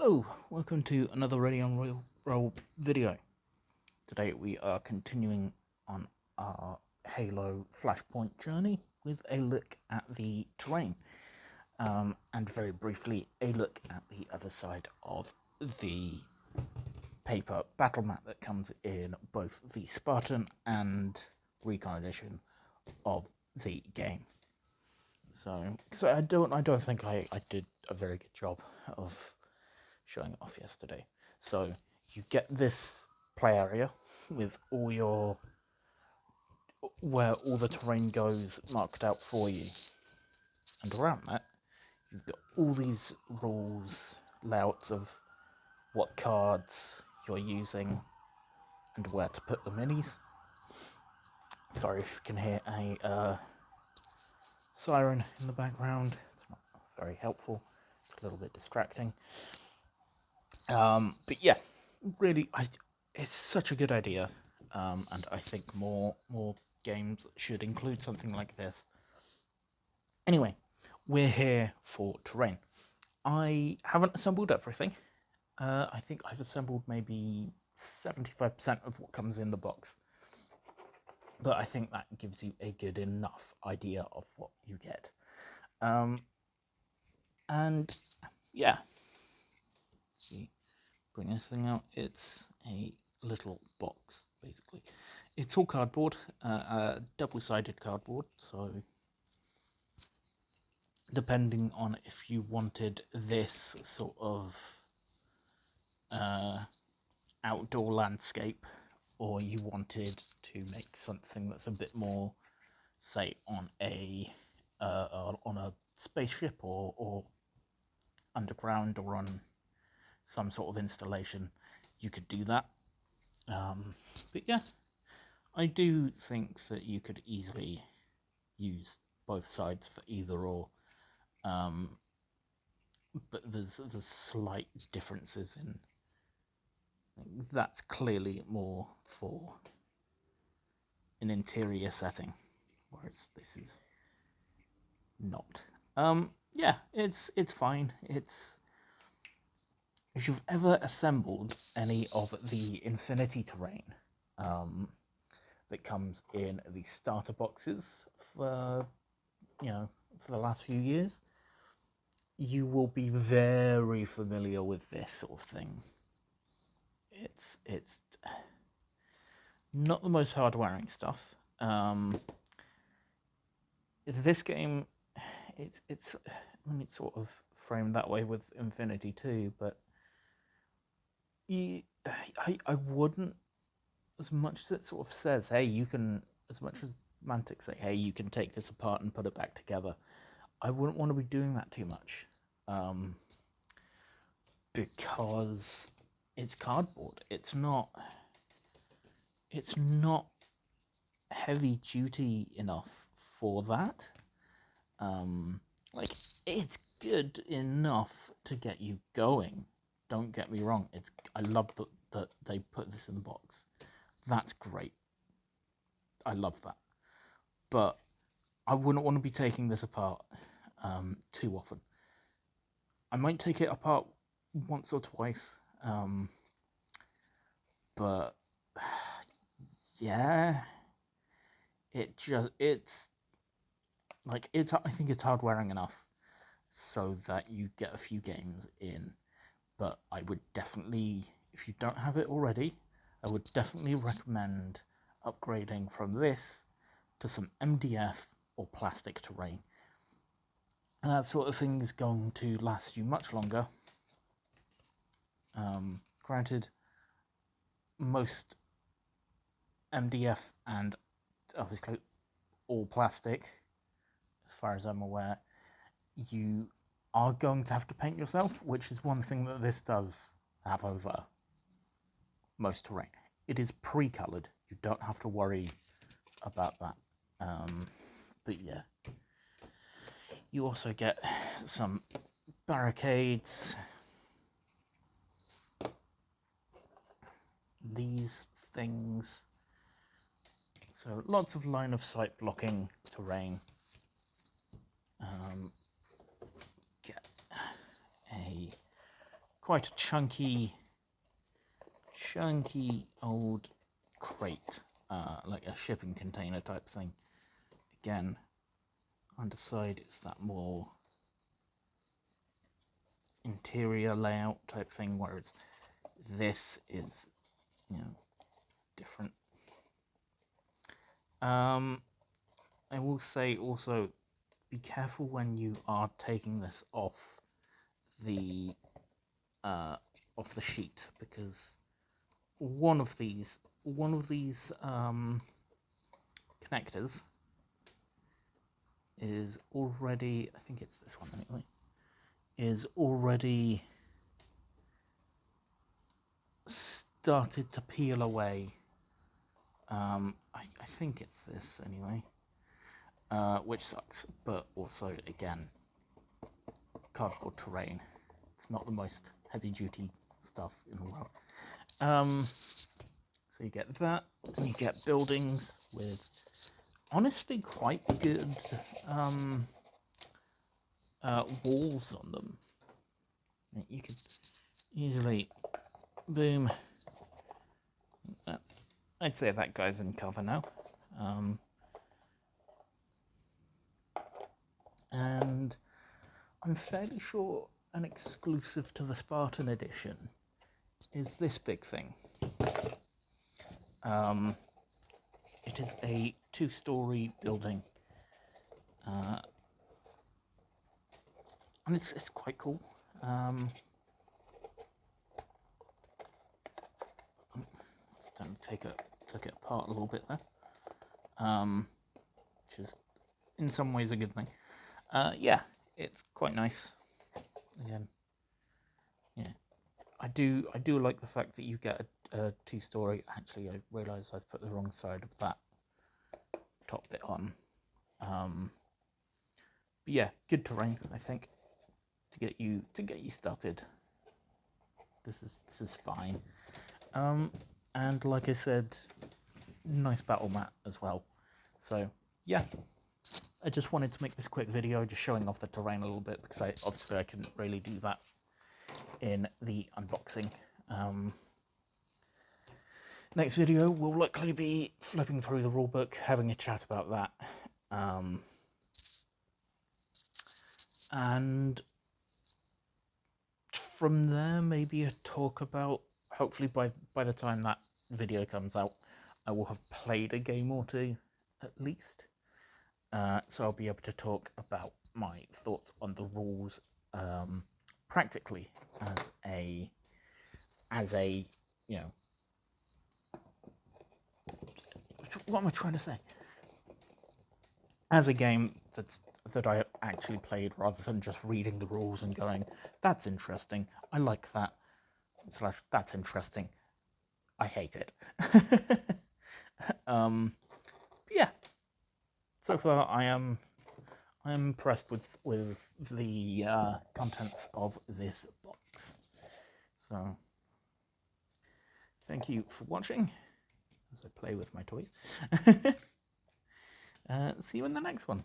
Hello, welcome to another Ready on Roll video. Today we are continuing on our Halo Flashpoint journey with a look at the terrain, and very briefly a look at the other side of the paper battle map that comes in both the Spartan and Recon edition of the game. So I don't think I did a very good job of showing it off yesterday. So you get this play area with all your where all the terrain goes marked out for you, and around that you've got all these rules, layouts of what cards you're using and where to put the minis. Sorry if you can hear a siren in the background. It's not very helpful. It's a little bit distracting. But yeah, really, it's such a good idea, and I think more games should include something like this. Anyway, we're here for terrain. I haven't assembled everything. I think I've assembled maybe 75% of what comes in the box, but I think that gives you a good enough idea of what you get. And yeah, bring this thing out. It's a little box, basically. It's all cardboard, double-sided cardboard, so depending on if you wanted this sort of outdoor landscape or you wanted to make something that's a bit more, say, on a spaceship or underground or on some sort of installation, you could do that. But yeah, I do think that you could easily use both sides for either or. But there's slight differences in. That's clearly more for an interior setting, whereas this is not. Yeah, it's fine. It's if you've ever assembled any of the Infinity terrain, that comes in the starter boxes for for the last few years, you will be very familiar with this sort of thing. It's not the most hard-wearing stuff. This game, it's sort of framed that way with Infinity too, but I wouldn't, as much as it sort of says, hey, you can, as much as Mantic say, hey, you can take this apart and put it back together, I wouldn't want to be doing that too much, because it's cardboard. It's not heavy duty enough for that. Like, it's good enough to get you going. Don't get me wrong. I love that they put this in the box. That's great. I love that. But I wouldn't want to be taking this apart too often. I might take it apart once or twice, but yeah, it's like I think it's hard wearing enough so that you get a few games in. But I would definitely, if you don't have it already, I would definitely recommend upgrading from this to some MDF or plastic terrain. And that sort of thing is going to last you much longer. Granted, most MDF and obviously all plastic, as far as I'm aware, you are going to have to paint yourself, which is one thing that this does have over most terrain. It is pre-coloured. You don't have to worry about that. But yeah, you also get some barricades. These things. So lots of line of sight blocking terrain. Get a quite a chunky old crate, like a shipping container type thing. Again, underside it's that more interior layout type thing, whereas this is, different. I will say also, be careful when you are taking this off the sheet, because one of these connectors is already, I think it's this one anyway, is already started to peel away. I think it's this anyway, which sucks, but also, again, cardboard terrain. It's not the most heavy-duty stuff in the world. So you get that, and you get buildings with honestly quite good walls on them. You could easily, boom. I'd say that guy's in cover now. And I'm fairly sure an exclusive to the Spartan edition is this big thing. It is a 2-story building, and it's quite cool. Took it apart a little bit there, which is in some ways a good thing. Yeah, it's quite nice. Again, yeah, I do like the fact that you get a 2-story. Actually, I realised I've put the wrong side of that top bit on. But yeah, good terrain, I think, to get you started. This is fine. And like I said, nice battle mat as well. So yeah, I just wanted to make this quick video just showing off the terrain a little bit, because obviously I couldn't really do that in the unboxing. Next video will likely be flipping through the rulebook, having a chat about that, and from there maybe a talk about, hopefully by the time that video comes out, I will have played a game or two at least, so I'll be able to talk about my thoughts on the rules practically as a what am I trying to say? As a game that I have actually played, rather than just reading the rules and going, that's interesting, I like that, / that's interesting, I hate it. Yeah, so far I am impressed with the contents of this box. So thank you for watching as I play with my toys. See you in the next one.